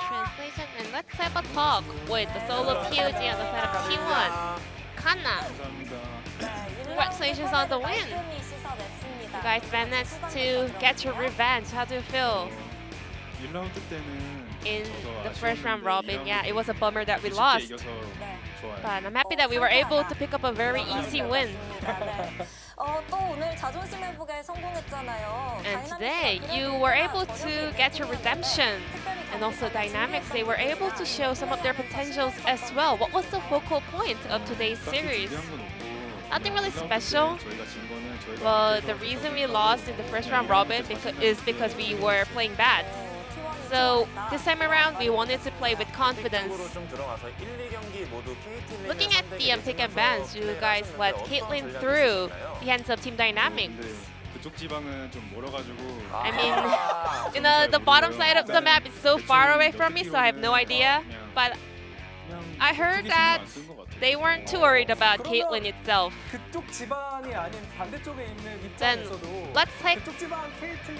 Translation, and let's have a talk with the solo POG on the side of T1. Canna, congratulations on the win. You guys managed to get your revenge. How do you feel? 1라운드 때는 In the first round robin, yeah, it was a bummer that we lost. But I'm happy that we were able to pick up a very easy win. 또 오늘 자존심 회복에 성공했잖아요. And today, you were able to get your redemption. And also Dynamics, they were able to show some of their potentials as well. What was the focal point of today's series? Nothing really special. Well, the reason we lost in the first round robin is because we were playing bad. So this time around, we wanted to play with confidence. Looking at the pick and bans, you guys let Caitlyn through the hands of Team Dynamics. I mean, you know, the bottom side of the map is so far away from me, so I have no idea. But I heard that they weren't too worried about Caitlyn itself. Then let's take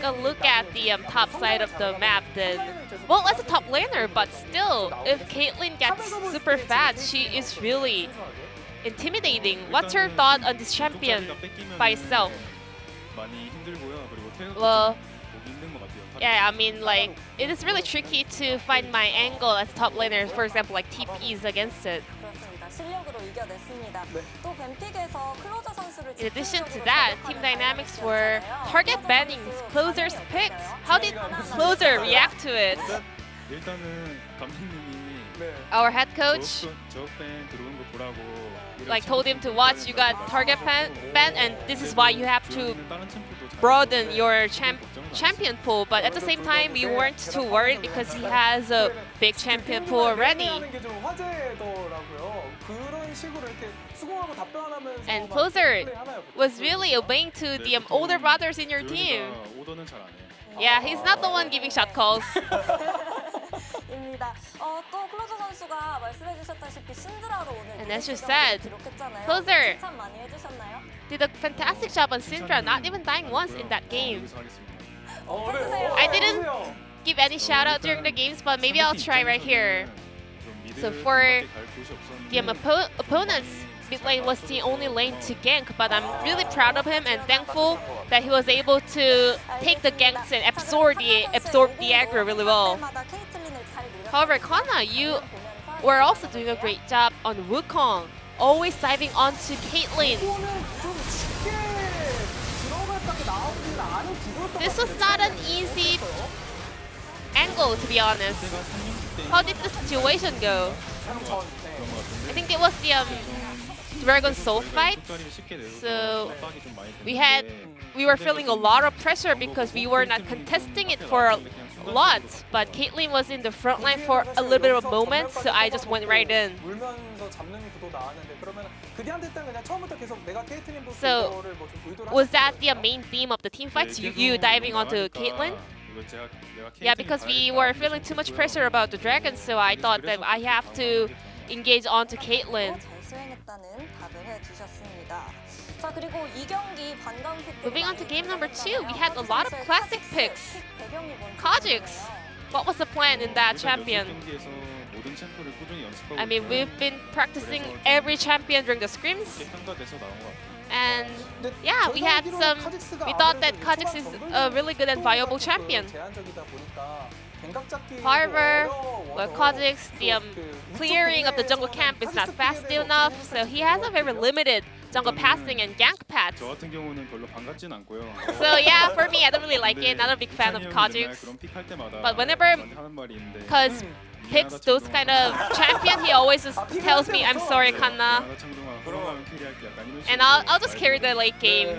a look at the top side of the map then. Well, as a top laner, but still, if Caitlyn gets super fast, she is really intimidating. What's your thought on this champion by itself? Well, yeah, I mean, like, it is really tricky to find my angle as top laner, for example, like TPs against it. In addition to that, Team Dynamics were target banning Closer's picks. How did Closer react to it? Our head coach like told him to watch, you got target ban, and this is why you have to broaden your champion pool. But at the same time, we weren't too worried because he has a big champion pool already. And Closer was really obeying to the older brothers in your team. Yeah, he's not the one giving shot calls. And as you said, Closer did a fantastic job on Syndra, not even dying once in that game. I didn't give any shout out during the games, but maybe I'll try right here. So for the opponents, mid lane was the only lane to gank, but I'm really proud of him and thankful that he was able to take the ganks and absorb the aggro really well. However, Canna, you were also doing a great job on Wukong, always diving onto Caitlyn. This was not an easy angle, to be honest. How did the situation go? I think it was the Dragon Soul fight. So we were feeling a lot of pressure because we were not contesting it for a lot. But Caitlyn was in the front line for a little bit of a moment, so I just went right in. So was that the main theme of the team fights? You diving onto Caitlyn? Yeah, because we were feeling too much pressure about the Dragon, so I thought that I have to engage onto Caitlyn. Moving on to game number 2, we had a lot of classic picks. Kha'Zix, what was the plan in that champion? I mean, we've been practicing every champion during the scrims. And yeah, we thought that Kha'Zix is a really good and viable champion. However, well, Kha'Zix, the clearing of the jungle camp is not fast enough, so he has a very limited jungle passing and gank paths. So yeah, for me, I don't really like it. Not a big fan of Kha'Zix. But whenever Cuz picks those kind of champion, he always just tells me, I'm sorry, Canna. And I'll just carry the late game.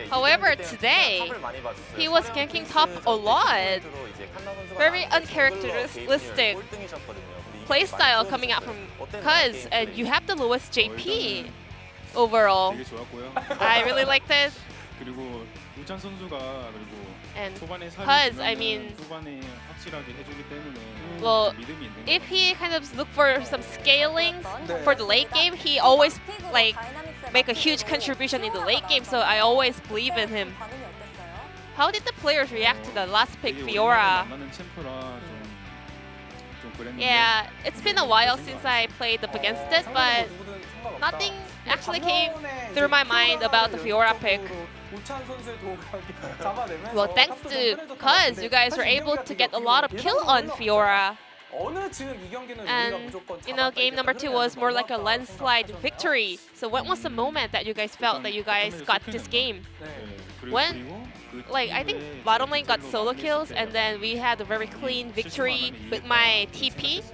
However, today, he was ganking top a lot. Very uncharacteristic playstyle coming out from Cuz, and you have the lowest JP overall. I really like this. 그리고 우찬 선수가 그리고 And 초반에 Cuz, I mean, 초반에 확실하게 해주기 때문에 well, 믿음이 있는 if 거예요. he kind of look for some scaling 네. for the late game, he always like make a huge contribution in the late game. So I always believe in him. 반응이 어땠어요? How did the players react to the last pick, 되게 Fiora? 오랜만에 만나는 챔프라 좀 그랬는데. Yeah, it's been a while since I played up against it, but nothing actually came through my mind about the Fiora pick. Well, thanks to Cuz, you guys were able to get a lot of kill on Fiora. And you know, game number 2 was more like a landslide victory. So when was the moment that you guys felt that you guys got this game? When, like, I think bottom lane got solo kills, and then we had a very clean victory with my TP.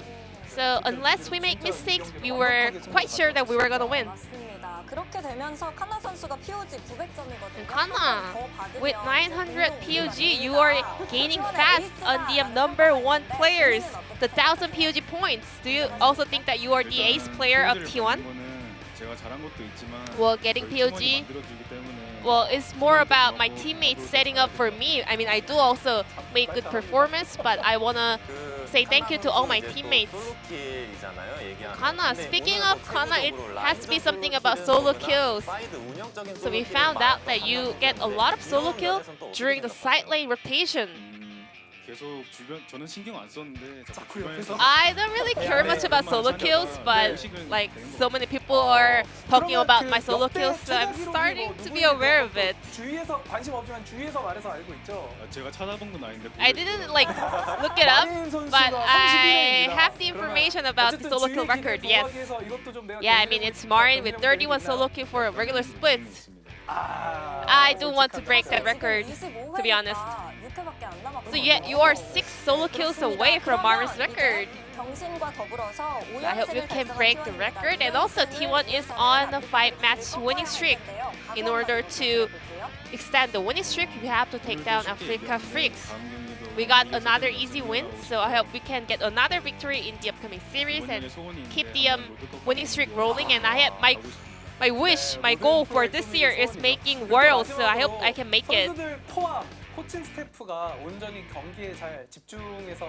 So unless we make mistakes, we were quite sure that we were gonna win. 맞습니다. 그렇게 되면서 카나 선수가 POG 900점이거든요. Canna, with 900 POG, you are gaining fast on the #1 players, the 1000 POG points. Do you also think that you are the ace player of T1? 제가 잘한 것도 있지만 Well, getting POG, well, it's more about my teammates setting up for me. I mean, I do also make good performance, but I wanna say thank you to all my teammates. Canna, speaking of Canna, it has to be something about solo kills. So we found out that you get a lot of solo kills during the side lane rotation. 계속 주변 저는 신경 안 썼는데 자꾸 주변에서 I don't really care much about solo kills, but like so many people are talking about my solo kills, so I'm starting to be aware of it. 주위에서 관심 없지만 주위에서 말해서 알고 있죠. 제가 찾아본 건 아닌데. I didn't like look it up, but I have the information about the solo kill record. Yes. Yeah, I mean it's Marin with 31 solo kill for a regular split. I do want to break that record, to be honest. So yet you are 6 solo kills away from Marin's record. So I hope you can break the record. And also T1 is on a 5-match winning streak. In order to extend the winning streak, you have to take down Africa Freaks. We got another easy win, so I hope we can get another victory in the upcoming series and keep the winning streak rolling. And I have my wish, my goal for this year is making Worlds, so I hope I can make it. 선수들 포함 코칭 스태프가 온전히 경기에 잘 집중해서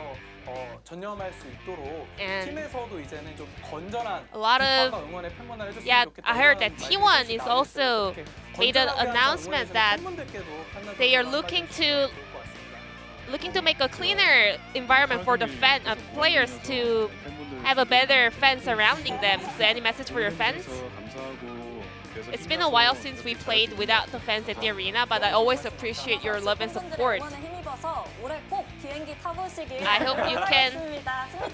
전념할 수 있도록 And 팀에서도 이제는 좀 건전한 a lot of 비판과 응원의 팬문화를 해줬으면 yeah, 좋겠다. I heard that 이런 T1 말들이 is 나오고 also 있어요. 이렇게 made an 건전하게 announcement 항상 that 팬분들께도 팬분들 they are 한마디 looking 해주시면 to 좋을 것 같습니다. looking to make a cleaner environment for the players to have a better fan surrounding them. So any message for your fans? It's been a while since we played without the fans at the arena, but I always appreciate your love and support. I hope you can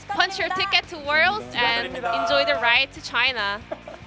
punch your ticket to Worlds and enjoy the ride to China.